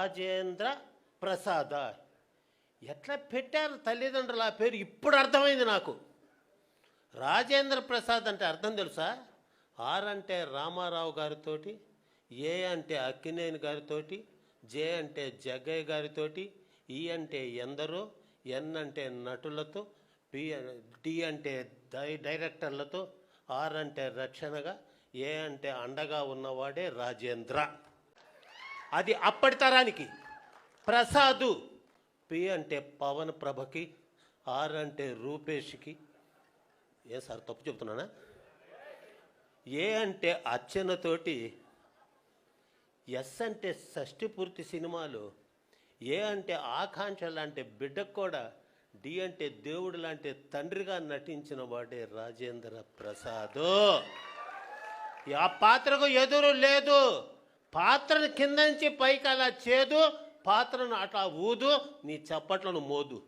రాజేంద్ర ప్రసాద. ఎట్లా పెట్టారు తల్లిదండ్రులు ఆ పేరు ఇప్పుడు అర్థమైంది నాకు. రాజేంద్ర ప్రసాద్ అంటే అర్థం తెలుసా? ఆర్ అంటే రామారావు గారితోటి, ఏ అంటే అక్కినేని గారితోటి, జే అంటే జగ్గయ్య గారితోటి, ఈ అంటే ఎందరో, ఎన్ అంటే నటులతో, డి అంటే డైరెక్టర్లతో, ఆర్ అంటే రక్షణగా, ఏ అంటే అండగా ఉన్నవాడే రాజేంద్ర. అది అప్పటి తరానికి. ప్రసాదు పి అంటే పవన్ ప్రభకి, ఆర్ అంటే రూపేష్కి. ఏ సార్ తప్పు చెప్తున్నానా? ఏ అంటే అర్చనతోటి, ఎస్ అంటే షష్ఠి పూర్తి సినిమాలు, ఏ అంటే ఆకాంక్ష లాంటి బిడ్డకు కూడా, డి అంటే దేవుడు లాంటి తండ్రిగా నటించిన వాడే రాజేంద్ర ప్రసాద్. ఆ పాత్రకు ఎదురు లేదు. పాత్రను కింద నుంచి పైకి అలా చేదు, పాత్రను అట్లా ఊదు, నీ చప్పట్లను మోదు.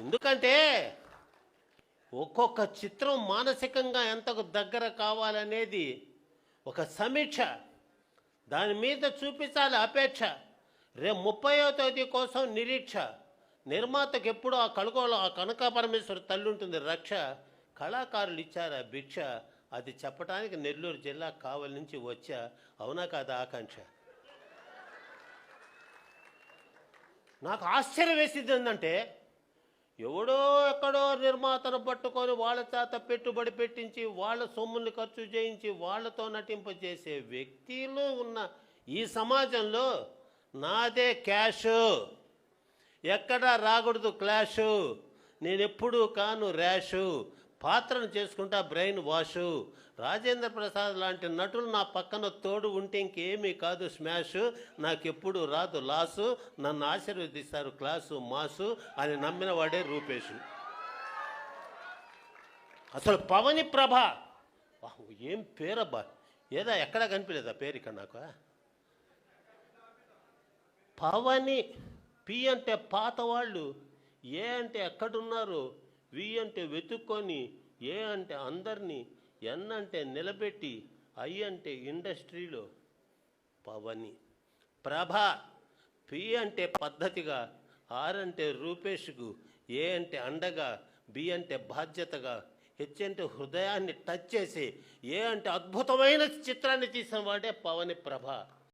ఎందుకంటే ఒక్కొక్క చిత్రం మానసికంగా ఎంతకు దగ్గర కావాలనేది ఒక సమీక్ష, దాని మీద చూపించాలి అపేక్ష. రేపు 30వ తేదీ కోసం నిరీక్ష. నిర్మాతకు ఎప్పుడు ఆ కళగోలో ఆ కనక పరమేశ్వరి తల్లి ఉంటుంది రక్ష. కళాకారులు ఇచ్చారు ఆ భిక్ష. అది చెప్పడానికి నెల్లూరు జిల్లా కావలి నుంచి వచ్చా. అవునా కాదా ఆకాంక్ష? నాకు ఆశ్చర్యం వేసింది ఏంటంటే, ఎవడో ఎక్కడో నిర్మాతను పట్టుకొని వాళ్ళ చేత పెట్టుబడి పెట్టించి, వాళ్ళ సొమ్ముల్ని ఖర్చు చేయించి, వాళ్ళతో నటింపజేసే వ్యక్తులు ఉన్న ఈ సమాజంలో నాదే క్యాషు, ఎక్కడా రాకూడదు క్లాషు, నేనెప్పుడూ కాను ర్యాషు, పాత్రను చేసుకుంటా బ్రెయిన్ వాషు. రాజేంద్ర ప్రసాద్ లాంటి నటులు నా పక్కన తోడు ఉంటే ఇంకేమీ కాదు స్మాషు. నాకెప్పుడు రాదు లాసు, నన్ను ఆశీర్వదిస్తారు క్లాసు మాసు అని నమ్మిన వాడే రూపేషు. అసలు పవని ప్రభ, ఏం పేరబ్బా! ఏదా ఎక్కడా కనిపించలేదా పేరు ఇక్కడ నాకు? పవని. పి అంటే పాతవాళ్ళు, ఏ అంటే ఎక్కడున్నారు, వి అంటే వెతుక్కొని, ఏ అంటే అందరినీ, ఎన్ అంటే నిలబెట్టి, ఐ అంటే ఇండస్ట్రీలో పవని. ప్రభ. పి అంటే పద్ధతిగా, ఆర్ అంటే రూపేష్కు, ఏ అంటే అండగా, బి అంటే బాధ్యతగా, హెచ్ అంటే హృదయాన్ని టచ్ చేసి, ఏ అంటే అద్భుతమైన చిత్రాన్ని తీసిన వాడే పవని ప్రభ.